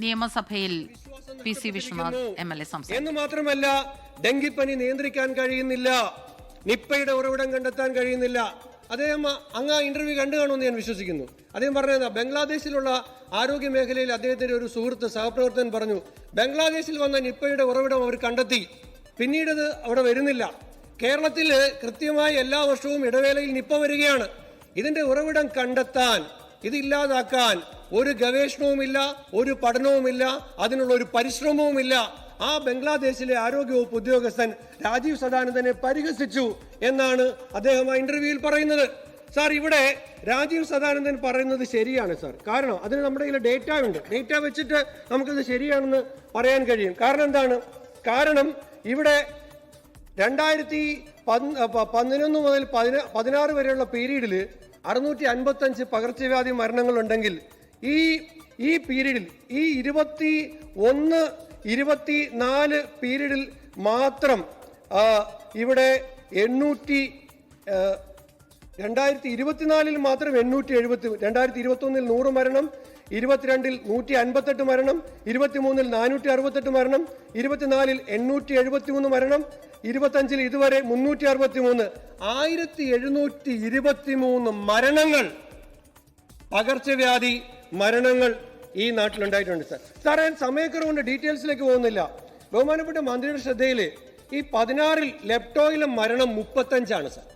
നിയമസഭയിൽ PC Vishwanath MLA സംസാരിച്ചു. എന്ന് മാത്രമല്ല, ഡെങ്കിപ്പനി നിയന്ത്രിക്കാൻ കഴിയുന്നില്ല, നിപ്പയുടെ ഉറവിടം കണ്ടെത്താൻ കഴിയുന്നില്ല. അദ്ദേഹം അങ്ങ് ഇന്റർവ്യൂ കണ്ടു കാണുമെന്ന് ഞാൻ വിശ്വസിക്കുന്നു. അദ്ദേഹം പറഞ്ഞത് ബംഗ്ലാദേശിലുള്ള ആരോഗ്യ മേഖലയിൽ അദ്ദേഹത്തിന്റെ ഒരു സുഹൃത്ത് സഹപ്രവർത്തകൻ പറഞ്ഞു, ബംഗ്ലാദേശിൽ വന്ന നിപ്പയുടെ ഉറവിടം അവർ കണ്ടെത്തി, പിന്നീട് അത് അവിടെ വരുന്നില്ല. കേരളത്തിൽ കൃത്യമായി എല്ലാ വർഷവും ഇടവേളയിൽ നിപ്പ വരികയാണ്. ഇതിന്റെ ഉറവിടം കണ്ടെത്താൻ, ഇതില്ലാതാക്കാൻ ഒരു ഗവേഷണവുമില്ല, ഒരു പഠനവുമില്ല, അതിനുള്ള ഒരു പരിശ്രമവുമില്ല. ആ ബംഗ്ലാദേശിലെ ആരോഗ്യവകുപ്പ് ഉദ്യോഗസ്ഥൻ രാജീവ് സദാനന്ദനെ പരിഹസിച്ചു എന്നാണ് അദ്ദേഹം ആ ഇന്റർവ്യൂവിൽ പറയുന്നത്. സാർ, ഇവിടെ രാജീവ് സദാനന്ദൻ പറയുന്നത് ശരിയാണ് സാർ. കാരണം അതിന് നമ്മുടെ കയ്യിൽ ഡേറ്റ ഉണ്ട്. ഡേറ്റ വെച്ചിട്ട് നമുക്കിത് ശരിയാണെന്ന് പറയാൻ കഴിയും. കാരണം എന്താണ്? കാരണം ഇവിടെ 2011 മുതൽ 16 വരെയുള്ള പീരീഡിൽ 655 പകർച്ചവ്യാധി മരണങ്ങളുണ്ടെങ്കിൽ ഈ പീരീഡിൽ, ഈ 21-24 പീരീഡിൽ മാത്രം ഇവിടെ 2024 മാത്രം 870, 2021 100 മരണം, 22 158 മരണം, 23 468 മരണം, 24 873 മരണം, 25 ഇതുവരെ 363, 1723 മരണങ്ങൾ, പകർച്ചവ്യാധി മരണങ്ങൾ ഈ നാട്ടിലുണ്ടായിട്ടുണ്ട് സാർ. സാർ, ഞാൻ സമയക്കുറവുകൊണ്ട് ഡീറ്റെയിൽസിലേക്ക് പോകുന്നില്ല. ബഹുമാനപ്പെട്ട മന്ത്രിയുടെ ശ്രദ്ധയിൽ ഈ 16 ലെപ്റ്റോയിലെ മരണം 35 സാർ.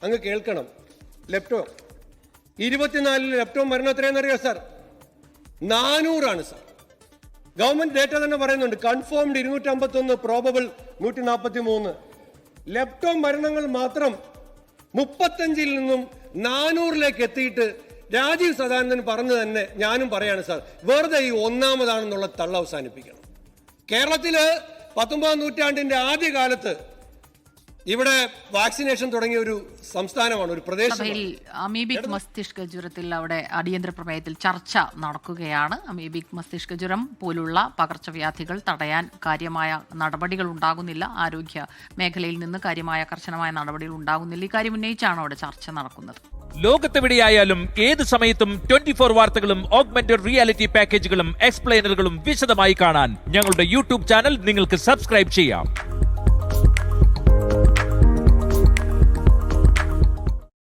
അങ്ങ് കേൾക്കണം, ലെപ്റ്റോ 24 ലെപ്റ്റോ മരണം എത്രയാണെന്നറിയോ സാർ? 400 സാർ. ഗവൺമെന്റ് ഡേറ്റ തന്നെ പറയുന്നുണ്ട്. Confirmed 251, probable 143. ലെപ്റ്റോ മരണങ്ങൾ മാത്രം 35 നിന്നും 400 എത്തിയിട്ട് രാജീവ് സദാനന്ദൻ പറഞ്ഞു തന്നെ ഞാനും പറയാണ് സാർ, വെറുതെ ഈ ഒന്നാമതാണെന്നുള്ള തള്ള അവസാനിപ്പിക്കണം. കേരളത്തില് 19ാം നൂറ്റാണ്ടിന്റെ ആദ്യകാലത്ത് ഇവിടെ വാക്സിനേഷൻ തുടങ്ങിയ ഒരു സംസ്ഥാനമാണ്, ഒരു പ്രദേശം. അമീബിക് മസ്തിഷ്ക ജ്വരത്തിൽ അവിടെ അടിയന്തര പ്രമേയത്തിൽ ചർച്ച നടക്കുകയാണ്. അമീബിക് മസ്തിഷ്ക ജ്വരം പോലുള്ള പകർച്ചവ്യാധികൾ തടയാൻ കാര്യമായ നടപടികൾ ഉണ്ടാകുന്നില്ല, ആരോഗ്യ മേഖലയിൽ നിന്ന് കാര്യമായ കർശനമായ നടപടികൾ ഉണ്ടാകുന്നില്ല. ഇക്കാര്യം ഉന്നയിച്ചാണ് അവിടെ ചർച്ച നടക്കുന്നത്. ലോകത്തെവിടെയായാലും ഏത് സമയത്തും 24 വാർത്തകളും ഓഗ്മെന്റഡ് റിയാലിറ്റി പാക്കേജുകളും എക്സ്പ്ലെയിനറുകളും വിശദമായി കാണാൻ ഞങ്ങളുടെ യൂട്യൂബ് ചാനൽ നിങ്ങൾക്ക് സബ്സ്ക്രൈബ് ചെയ്യാം.